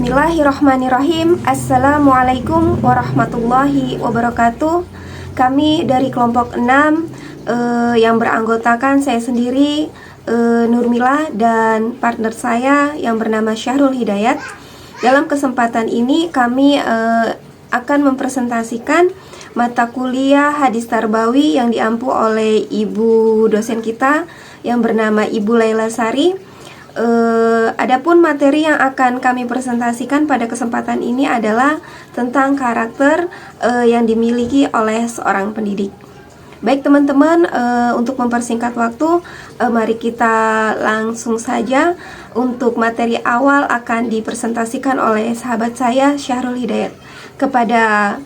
Bismillahirrahmanirrahim. Assalamualaikum warahmatullahi wabarakatuh. Kami dari kelompok 6 yang beranggotakan saya sendiri, Nurmila, dan partner saya yang bernama Syahrul Hidayat. Dalam kesempatan ini kami akan mempresentasikan mata kuliah Hadis Tarbawi yang diampu oleh ibu dosen kita yang bernama Ibu Laila Sari. Adapun materi yang akan kami presentasikan pada kesempatan ini adalah tentang karakter yang dimiliki oleh seorang pendidik. Baik teman-teman, untuk mempersingkat waktu, mari kita langsung saja. Untuk materi awal akan dipresentasikan oleh sahabat saya Syahrul Hidayat. Kepada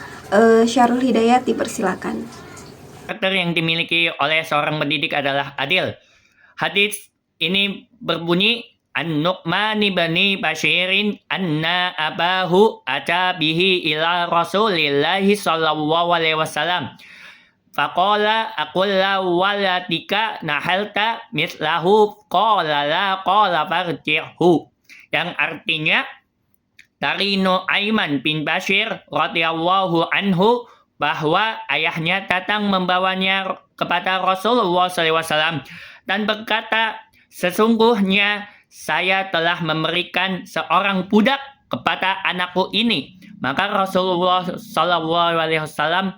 Syahrul Hidayat dipersilakan. Karakter yang dimiliki oleh seorang pendidik adalah adil. Hadis ini berbunyi, An-Nu'man ibni Bashirin anna abahu ata bihi ila Rasulillahi sallallahu alaihi wasallam. Faqala aqulla waladika nahalta mislahu qala la qala farji'hu. Yang artinya dari Nu'aiman bin Bashir radhiyallahu anhu bahwa ayahnya datang membawanya kepada Rasulullah SAW dan berkata, sesungguhnya saya telah memberikan seorang budak kepada anakku ini. Maka Rasulullah SAW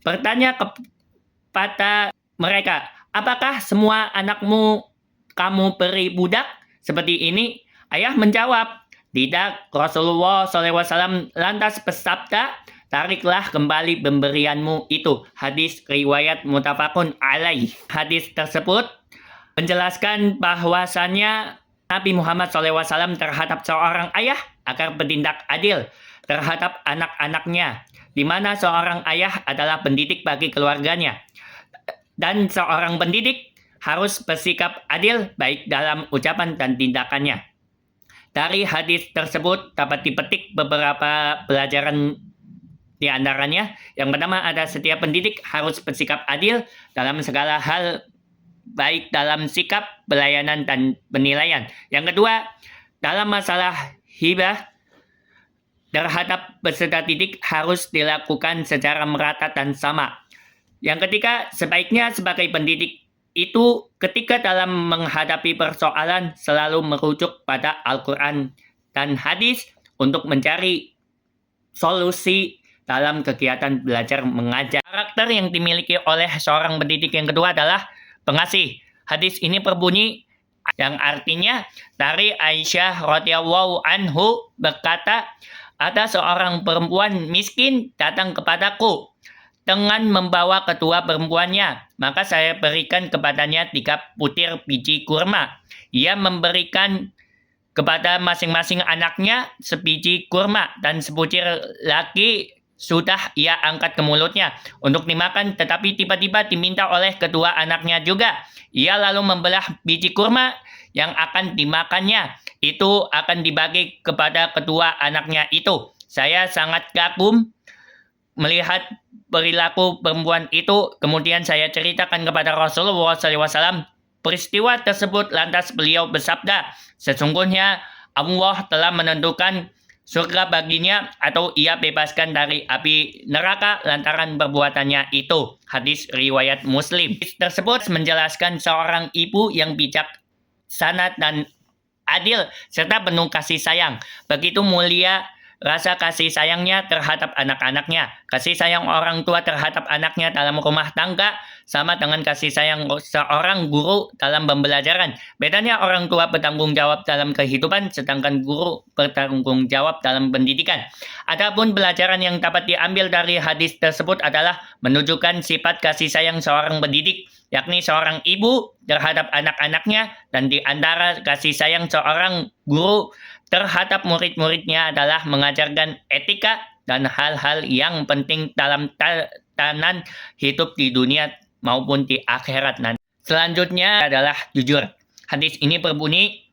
bertanya kepada mereka, apakah semua anakmu kamu beri budak seperti ini? Ayah menjawab, tidak. Rasulullah SAW lantas bersabda, tariklah kembali pemberianmu itu. Hadis riwayat muttafaqun alaih. Hadis tersebut menjelaskan bahwasannya Nabi Muhammad SAW terhadap seorang ayah agar bertindak adil terhadap anak-anaknya, di mana seorang ayah adalah pendidik bagi keluarganya. Dan seorang pendidik harus bersikap adil baik dalam ucapan dan tindakannya. Dari hadis tersebut dapat dipetik beberapa pelajaran di antaranya. Yang pertama ada setiap pendidik harus bersikap adil dalam segala hal, baik dalam sikap, pelayanan, dan penilaian. Yang kedua, dalam masalah hibah terhadap peserta didik harus dilakukan secara merata dan sama. Yang ketiga, sebaiknya sebagai pendidik itu ketika dalam menghadapi persoalan selalu merujuk pada Al-Quran dan hadis untuk mencari solusi dalam kegiatan belajar mengajar. Karakter yang dimiliki oleh seorang pendidik yang kedua adalah pengasih. Hadis ini berbunyi yang artinya dari Aisyah radhiyallahu anhu berkata, ada seorang perempuan miskin datang kepadaku dengan membawa kedua perempuannya, maka saya berikan kepadanya 3 butir biji kurma. Ia memberikan kepada masing-masing anaknya sebiji kurma dan sebutir lagi sudah ia angkat ke mulutnya untuk dimakan, tetapi tiba-tiba diminta oleh kedua anaknya juga. Ia lalu membelah biji kurma yang akan dimakannya. Itu akan dibagi kepada kedua anaknya itu. Saya sangat kagum melihat perilaku perempuan itu. Kemudian saya ceritakan kepada Rasulullah SAW peristiwa tersebut. Lantas beliau bersabda, sesungguhnya Allah telah menentukan surga baginya atau ia bebaskan dari api neraka lantaran perbuatannya itu. Hadis riwayat Muslim. Hadis tersebut menjelaskan seorang ibu yang bijaksana dan adil serta penuh kasih sayang. Begitu mulia rasa kasih sayangnya terhadap anak-anaknya. Kasih sayang orang tua terhadap anaknya dalam rumah tangga sama dengan kasih sayang seorang guru dalam pembelajaran. Bedanya orang tua bertanggung jawab dalam kehidupan, sedangkan guru bertanggung jawab dalam pendidikan. Adapun pelajaran yang dapat diambil dari hadis tersebut adalah menunjukkan sifat kasih sayang seorang pendidik, yakni seorang ibu terhadap anak-anaknya, dan di antara kasih sayang seorang guru terhadap murid-muridnya adalah mengajarkan etika dan hal-hal yang penting dalam tatanan hidup di dunia maupun di akhirat nanti. Selanjutnya adalah jujur. Hadis ini berbunyi,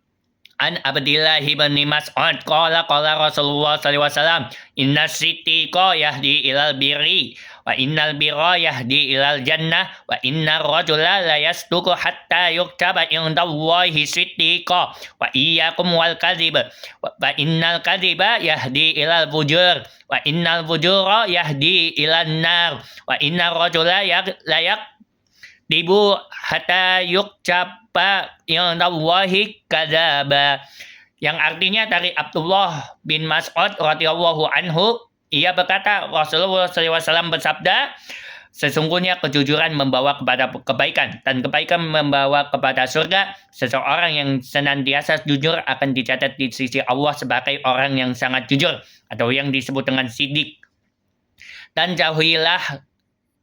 An Abdillah bin Mas'ud qala Rasulullah sallallahu alaihi wasallam inna siddiqa yahdi ilal birri wa innal birra yahdi ilal jannah wa innar rajula la yasduqu hatta yuktaba indallahi siddiqa wa iyyakum wal kadhib wa innal kadhiba yahdi ilal fujur wa innal fujura yahdi ilan nar wa innar rajula la yakdibu hatta yuktaba indallahi kadzaba, yang artinya dari Abdullah bin Mas'ud radhiyallahu anhu, ia berkata Rasulullah SAW bersabda, sesungguhnya kejujuran membawa kepada kebaikan dan kebaikan membawa kepada surga. Seseorang yang senantiasa jujur akan dicatat di sisi Allah sebagai orang yang sangat jujur atau yang disebut dengan sidik. Dan jauhilah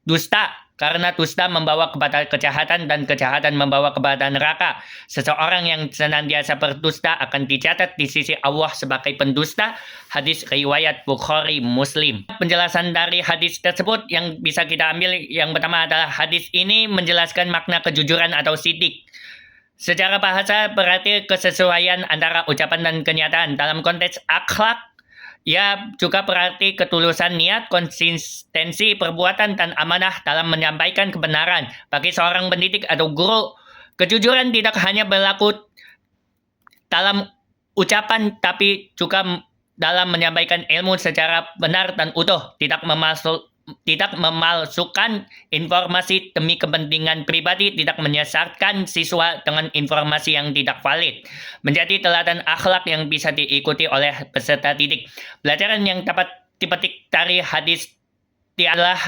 dusta, karena dusta membawa kepada kejahatan dan kejahatan membawa kepada neraka. Seseorang yang senantiasa berdusta akan dicatat di sisi Allah sebagai pendusta. Hadis riwayat Bukhari Muslim. Penjelasan dari hadis tersebut yang bisa kita ambil, yang pertama adalah hadis ini menjelaskan makna kejujuran atau sidik. Secara bahasa berarti kesesuaian antara ucapan dan kenyataan. Dalam konteks akhlak, ia juga berarti ketulusan niat, konsistensi perbuatan, dan amanah dalam menyampaikan kebenaran. Bagi seorang pendidik atau guru, kejujuran tidak hanya berlaku dalam ucapan, tapi juga dalam menyampaikan ilmu secara benar dan utuh, tidak memalsukan informasi demi kepentingan pribadi, tidak menyesatkan siswa dengan informasi yang tidak valid. Menjadi teladan akhlak yang bisa diikuti oleh peserta didik. Pelajaran yang dapat dipetik dari hadis adalah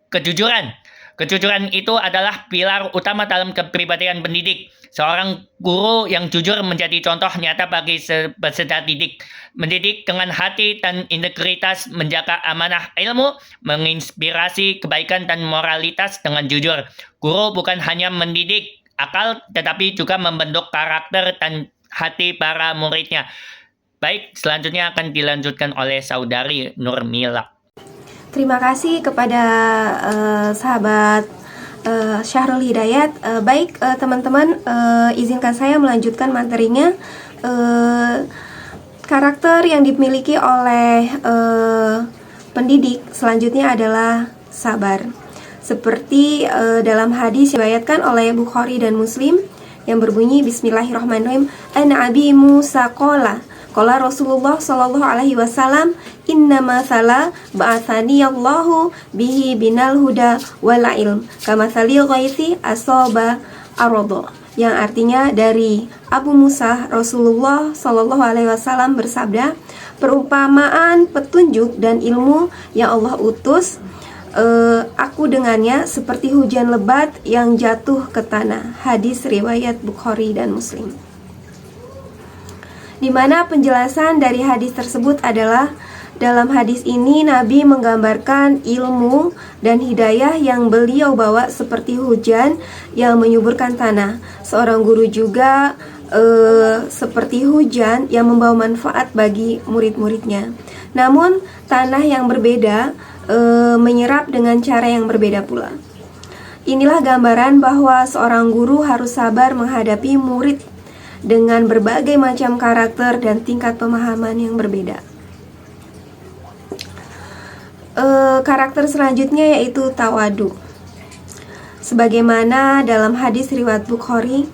kejujuran. Kejujuran itu adalah pilar utama dalam kepribadian pendidik. Seorang guru yang jujur menjadi contoh nyata bagi peserta didik. Mendidik dengan hati dan integritas, menjaga amanah ilmu, menginspirasi kebaikan dan moralitas dengan jujur. Guru bukan hanya mendidik akal, tetapi juga membentuk karakter dan hati para muridnya. Baik, selanjutnya akan dilanjutkan oleh Saudari Nurmila. Terima kasih kepada sahabat Syahrul Hidayat. Baik teman-teman, izinkan saya melanjutkan materinya. Karakter yang dimiliki oleh pendidik selanjutnya adalah sabar. Seperti dalam hadis diriwayatkan oleh Bukhari dan Muslim yang berbunyi Bismillahirrahmanirrahim. An Abi Musa qala Rasulullah sallallahu alaihi wasallam, inna masala ba'athani Allahu bihi binal huda wal ilm kama salil ghaisi asaba arada, yang artinya dari Abu Musa, Rasulullah sallallahu alaihi wasallam bersabda, perumpamaan petunjuk dan ilmu yang Allah utus aku dengannya seperti hujan lebat yang jatuh ke tanah. Hadis riwayat Bukhari dan Muslim. Di mana penjelasan dari hadis tersebut adalah dalam hadis ini Nabi menggambarkan ilmu dan hidayah yang beliau bawa seperti hujan yang menyuburkan tanah. Seorang guru juga seperti hujan yang membawa manfaat bagi murid-muridnya. Namun tanah yang berbeda menyerap dengan cara yang berbeda pula. Inilah gambaran bahwa seorang guru harus sabar menghadapi murid dengan berbagai macam karakter dan tingkat pemahaman yang berbeda. Karakter selanjutnya yaitu tawadu. Sebagaimana dalam hadis riwayat Bukhari,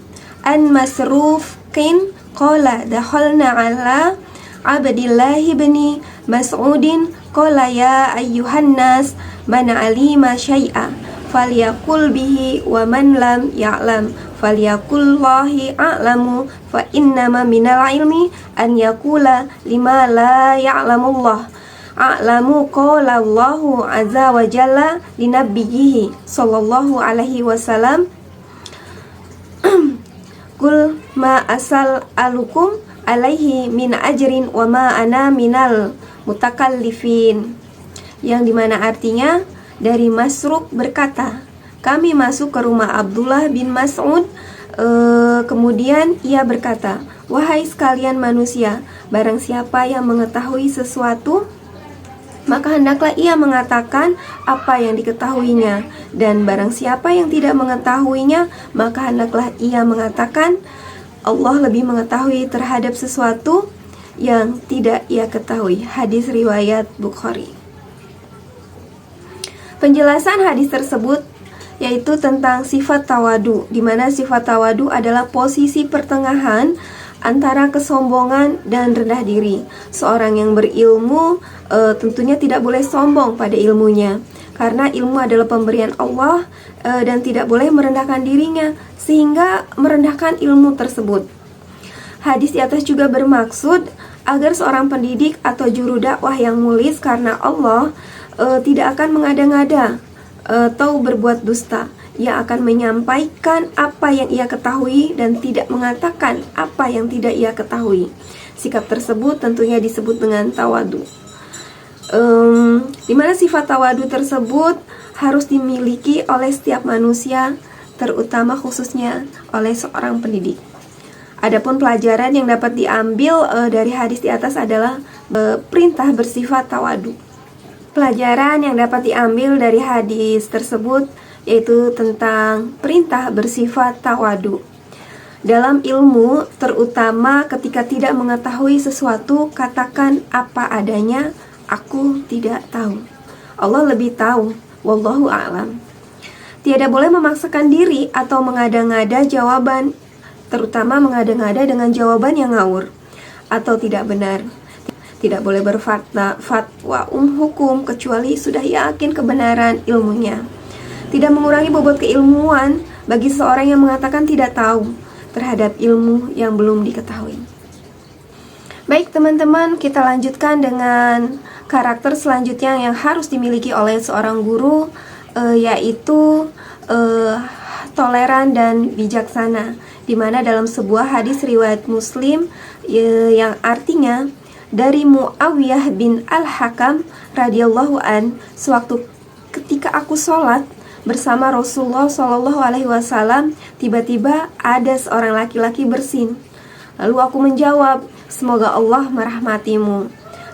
An Masrufkin qala dakhalna ala Abdillah bin Mas'udin qala ya ayyuhan nas man alima syai'a falyaqul bihi wa man lam ya'lam falyaqullahi a'lamu fa innama minal ilmi an yaqula lima la ya'lamullah a'lamu qala Allahu azza wa jalla li nabiyhi sallallahu alaihi wasallam qul ma asal alukum alaihi min ajrin wa ma ana minal mutakallifin, yang dimana artinya dari Masruq berkata, kami masuk ke rumah Abdullah bin Mas'ud, kemudian ia berkata, wahai sekalian manusia, barang siapa yang mengetahui sesuatu, maka hendaklah ia mengatakan apa yang diketahuinya, dan barang siapa yang tidak mengetahuinya, maka hendaklah ia mengatakan Allah lebih mengetahui terhadap sesuatu yang tidak ia ketahui. Hadis riwayat Bukhari. Penjelasan hadis tersebut yaitu tentang sifat tawadu, di mana sifat tawadu adalah posisi pertengahan antara kesombongan dan rendah diri. Seorang yang berilmu tentunya tidak boleh sombong pada ilmunya, karena ilmu adalah pemberian Allah dan tidak boleh merendahkan dirinya sehingga merendahkan ilmu tersebut. Hadis di atas juga bermaksud agar seorang pendidik atau juru dakwah yang mulis karena Allah tidak akan mengada-ngada atau berbuat dusta. Ia akan menyampaikan apa yang ia ketahui dan tidak mengatakan apa yang tidak ia ketahui. Sikap tersebut tentunya disebut dengan tawadu. Di mana sifat tawadu tersebut harus dimiliki oleh setiap manusia, terutama khususnya oleh seorang pendidik. Adapun pelajaran yang dapat diambil dari hadis di atas adalah perintah bersifat tawadu. Pelajaran yang dapat diambil dari hadis tersebut yaitu tentang perintah bersifat tawadu. Dalam ilmu, terutama ketika tidak mengetahui sesuatu, katakan apa adanya, aku tidak tahu. Allah lebih tahu, wallahu a'lam. Tiada boleh memaksakan diri atau mengada-ngada jawaban, terutama mengada-ngada dengan jawaban yang ngawur atau tidak benar. Tidak boleh berfatwa hukum kecuali sudah yakin kebenaran ilmunya. Tidak mengurangi bobot keilmuan bagi seseorang yang mengatakan tidak tahu terhadap ilmu yang belum diketahui. Baik teman-teman, kita lanjutkan dengan karakter selanjutnya yang harus dimiliki oleh seorang guru, yaitu toleran dan bijaksana. Di mana dalam sebuah hadis riwayat Muslim yang artinya dari Muawiyah bin Al-Hakam radhiyallahu an, sewaktu ketika aku sholat bersama Rasulullah Shallallahu Alaihi Wasallam, tiba-tiba ada seorang laki-laki bersin. Lalu aku menjawab, semoga Allah merahmatimu.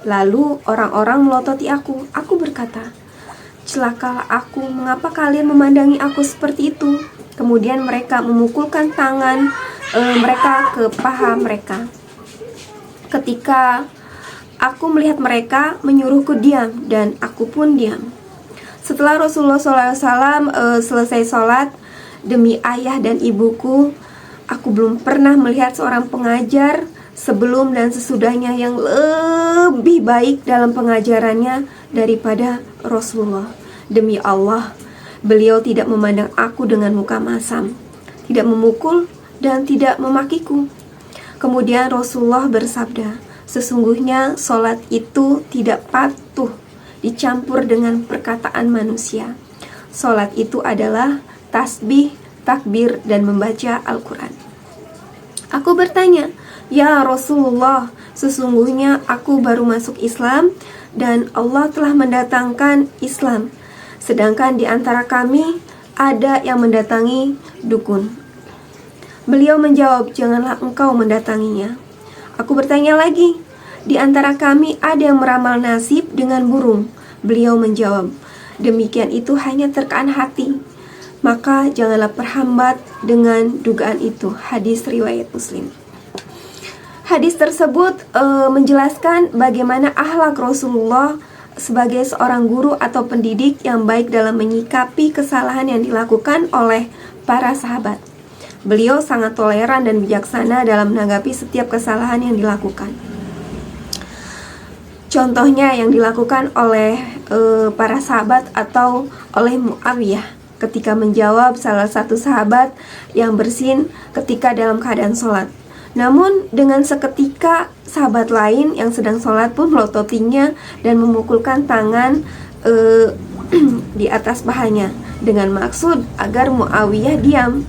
Lalu orang-orang melototi aku. Aku berkata, celakalah aku, mengapa kalian memandangi aku seperti itu? Kemudian mereka memukulkan tangan mereka ke paha mereka. Ketika aku melihat mereka, menyuruhku diam, dan aku pun diam. Setelah Rasulullah SAW selesai sholat, demi ayah dan ibuku, aku belum pernah melihat seorang pengajar sebelum dan sesudahnya yang lebih baik dalam pengajarannya daripada Rasulullah. Demi Allah, beliau tidak memandang aku dengan muka masam, tidak memukul dan tidak memakiku. Kemudian Rasulullah bersabda, sesungguhnya sholat itu tidak patuh dicampur dengan perkataan manusia. Sholat itu adalah tasbih, takbir, dan membaca Al-Quran. Aku bertanya, ya Rasulullah, sesungguhnya aku baru masuk Islam dan Allah telah mendatangkan Islam, sedangkan di antara kami ada yang mendatangi dukun. Beliau menjawab, janganlah engkau mendatanginya. Aku bertanya lagi, di antara kami ada yang meramal nasib dengan burung. Beliau menjawab, demikian itu hanya terkaan hati, maka janganlah perhambat dengan dugaan itu. Hadis riwayat Muslim. Hadis tersebut menjelaskan bagaimana akhlak Rasulullah sebagai seorang guru atau pendidik yang baik dalam menyikapi kesalahan yang dilakukan oleh para sahabat. Beliau sangat toleran dan bijaksana dalam menanggapi setiap kesalahan yang dilakukan. Contohnya yang dilakukan oleh para sahabat atau oleh Muawiyah ketika menjawab salah satu sahabat yang bersin ketika dalam keadaan sholat. Namun dengan seketika sahabat lain yang sedang sholat pun melototinya dan memukulkan tangan di atas pahanya dengan maksud agar Muawiyah diam.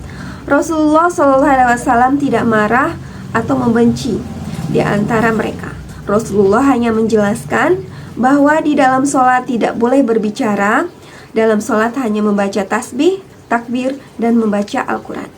Rasulullah SAW tidak marah atau membenci di antara mereka. Rasulullah hanya menjelaskan bahwa di dalam sholat tidak boleh berbicara, dalam sholat hanya membaca tasbih, takbir, dan membaca Al-Quran.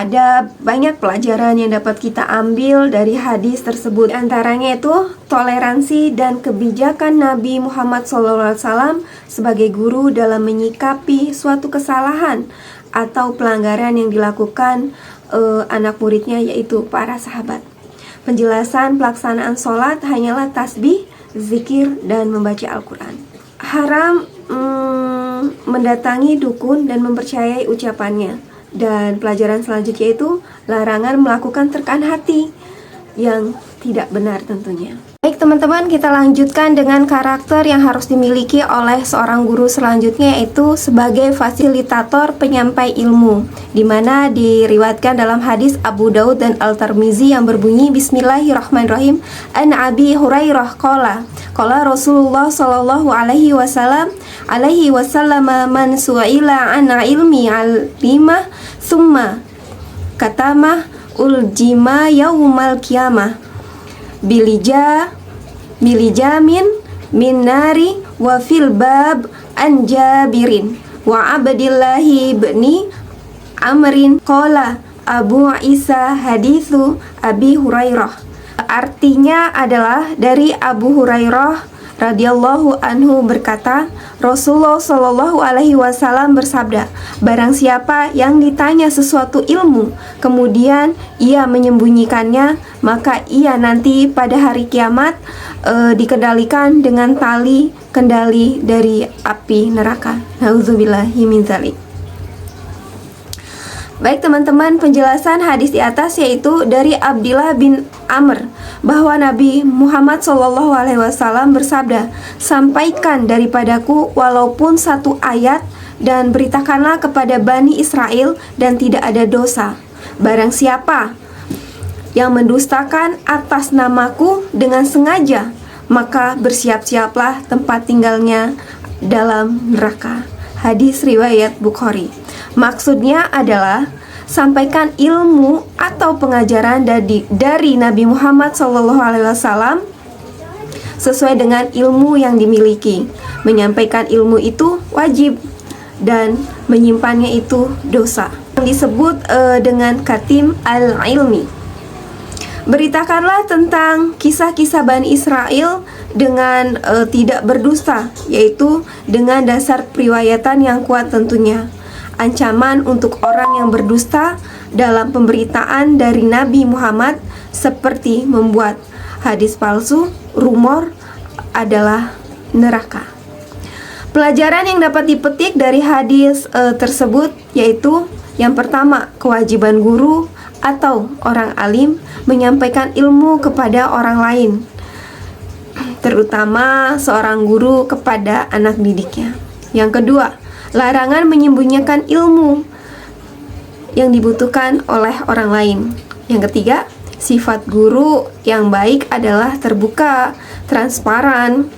Ada banyak pelajaran yang dapat kita ambil dari hadis tersebut. Di antaranya itu toleransi dan kebijakan Nabi Muhammad SAW sebagai guru dalam menyikapi suatu kesalahan atau pelanggaran yang dilakukan anak muridnya, yaitu para sahabat. Penjelasan pelaksanaan sholat hanyalah tasbih, zikir, dan membaca Al-Quran. Haram mendatangi dukun dan mempercayai ucapannya. Dan pelajaran selanjutnya itu larangan melakukan terkaan hati yang tidak benar tentunya. Baik teman-teman, kita lanjutkan dengan karakter yang harus dimiliki oleh seorang guru selanjutnya, yaitu sebagai fasilitator penyampai ilmu, di mana diriwayatkan dalam hadis Abu Daud dan Al-Tirmizi yang berbunyi Bismillahirrahmanirrahim, an Abi Hurairah qala Rasulullah sallallahu alaihi wasallam man su'ila an ilmi al-limah summa katamah uljima yaumal qiyamah bilijamin min nari wa fil bab an Jabirin wa Abdillahi ibni Amrin qala Abu Isa hadithu Abi Hurairah. Artinya adalah dari Abu Hurairah radhiyallahu anhu berkata, Rasulullah Shallallahu alaihi wasallam bersabda, barang siapa yang ditanya sesuatu ilmu kemudian ia menyembunyikannya, maka ia nanti pada hari kiamat dikendalikan dengan tali kendali dari api neraka. Nauzubillahi min dzalik. Baik teman-teman, penjelasan hadis di atas yaitu dari Abdillah bin Amr bahwa Nabi Muhammad SAW bersabda, sampaikan daripadaku walaupun satu ayat dan beritakanlah kepada Bani Israel dan tidak ada dosa. Barang siapa yang mendustakan atas namaku dengan sengaja, maka bersiap-siaplah tempat tinggalnya dalam neraka. Hadis riwayat Bukhari. Maksudnya adalah sampaikan ilmu atau pengajaran dari Nabi Muhammad SAW sesuai dengan ilmu yang dimiliki. Menyampaikan ilmu itu wajib dan menyimpannya itu dosa. Yang disebut dengan katim al-ilmi. Beritakanlah tentang kisah-kisah Bani Israel dengan tidak berdusta, yaitu dengan dasar periwayatan yang kuat tentunya. Ancaman untuk orang yang berdusta dalam pemberitaan dari Nabi Muhammad seperti membuat hadis palsu, rumor adalah neraka. Pelajaran yang dapat dipetik dari hadis tersebut yaitu yang pertama, kewajiban guru atau orang alim menyampaikan ilmu kepada orang lain, terutama seorang guru kepada anak didiknya. Yang kedua, larangan menyembunyikan ilmu yang dibutuhkan oleh orang lain. Yang ketiga, sifat guru yang baik adalah terbuka, transparan,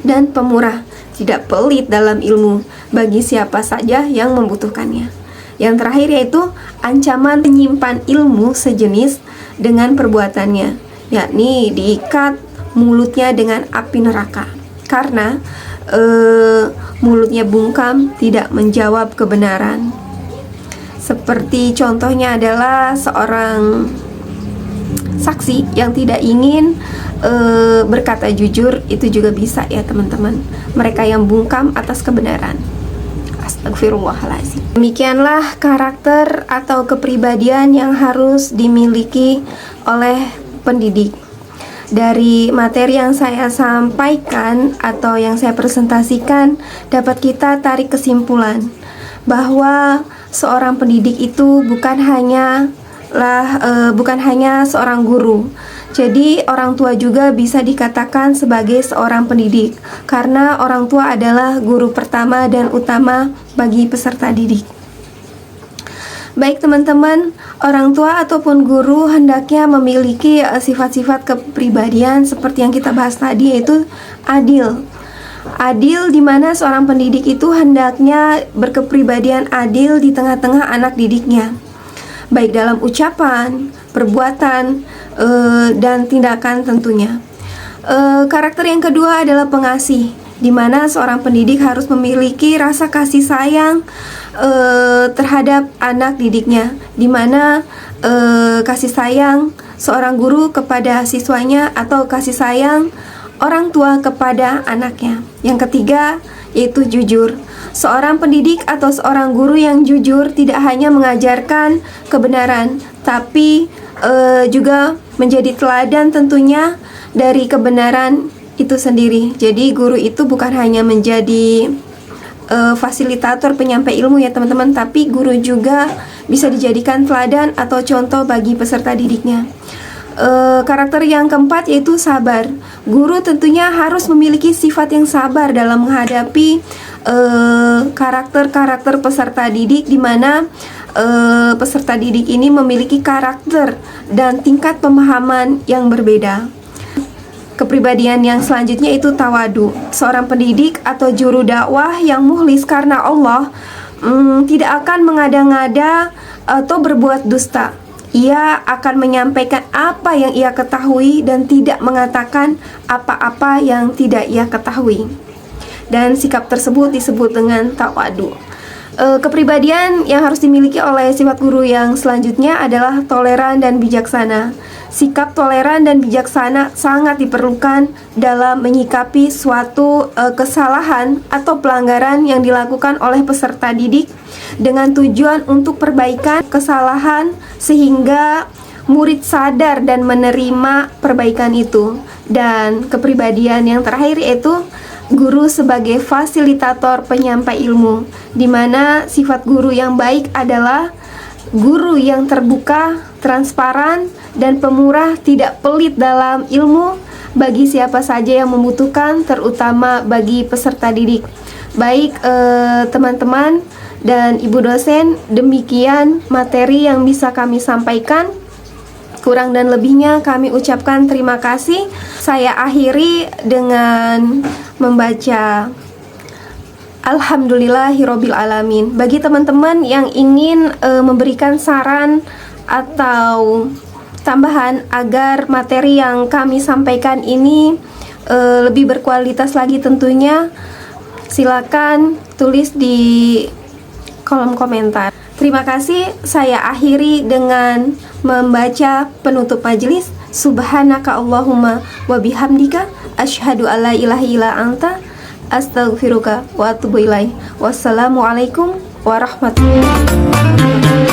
dan pemurah, tidak pelit dalam ilmu bagi siapa saja yang membutuhkannya. Yang terakhir yaitu ancaman menyimpan ilmu sejenis dengan perbuatannya, yakni diikat mulutnya dengan api neraka, karena mulutnya bungkam tidak menjawab kebenaran. Seperti contohnya adalah seorang saksi yang tidak ingin berkata jujur, itu juga bisa ya teman-teman. Mereka yang bungkam atas kebenaran. Astagfirullahaladzim. Demikianlah karakter atau kepribadian yang harus dimiliki oleh pendidik. Dari materi yang saya sampaikan atau yang saya presentasikan, dapat kita tarik kesimpulan bahwa seorang pendidik itu bukan hanya seorang guru. Jadi orang tua juga bisa dikatakan sebagai seorang pendidik, karena orang tua adalah guru pertama dan utama bagi peserta didik. Baik teman-teman, orang tua ataupun guru hendaknya memiliki sifat-sifat kepribadian seperti yang kita bahas tadi, yaitu adil. Adil di mana seorang pendidik itu hendaknya berkepribadian adil di tengah-tengah anak didiknya, baik dalam ucapan, perbuatan, dan tindakan tentunya. Karakter yang kedua adalah pengasih, di mana seorang pendidik harus memiliki rasa kasih sayang terhadap anak didiknya, di mana kasih sayang seorang guru kepada siswanya atau kasih sayang orang tua kepada anaknya. Yang ketiga yaitu jujur. Seorang pendidik atau seorang guru yang jujur tidak hanya mengajarkan kebenaran, tapi juga menjadi teladan tentunya dari kebenaran itu sendiri. Jadi guru itu bukan hanya menjadi fasilitator penyampai ilmu ya teman-teman, tapi guru juga bisa dijadikan teladan atau contoh bagi peserta didiknya. Karakter yang keempat yaitu sabar. Guru tentunya harus memiliki sifat yang sabar dalam menghadapi karakter-karakter peserta didik, di mana peserta didik ini memiliki karakter dan tingkat pemahaman yang berbeda. Kepribadian yang selanjutnya itu tawadu. Seorang pendidik atau juru dakwah yang mukhlis karena Allah tidak akan mengada-ngada atau berbuat dusta. Ia akan menyampaikan apa yang ia ketahui dan tidak mengatakan apa-apa yang tidak ia ketahui. Dan sikap tersebut disebut dengan tawadu. Kepribadian yang harus dimiliki oleh sifat guru yang selanjutnya adalah toleran dan bijaksana. Sikap toleran dan bijaksana sangat diperlukan dalam menyikapi suatu kesalahan atau pelanggaran yang dilakukan oleh peserta didik dengan tujuan untuk perbaikan kesalahan sehingga murid sadar dan menerima perbaikan itu. Dan kepribadian yang terakhir yaitu guru sebagai fasilitator penyampai ilmu, di mana sifat guru yang baik adalah guru yang terbuka, transparan, dan pemurah, tidak pelit dalam ilmu bagi siapa saja yang membutuhkan, terutama bagi peserta didik. Baik teman-teman dan ibu dosen, demikian materi yang bisa kami sampaikan. Kurang dan lebihnya kami ucapkan terima kasih. Saya akhiri dengan membaca Alhamdulillahirabbil alamin. Bagi teman-teman yang ingin memberikan saran atau tambahan agar materi yang kami sampaikan ini lebih berkualitas lagi tentunya, silakan tulis di kolom komentar. Terima kasih. Saya akhiri dengan membaca penutup majelis. Subhanaka Allahumma wa bihamdika asyhadu alla ilaha illa anta astaghfiruka wa atubu ilaik. Wassalamualaikum warahmatullahi wabarakatuh.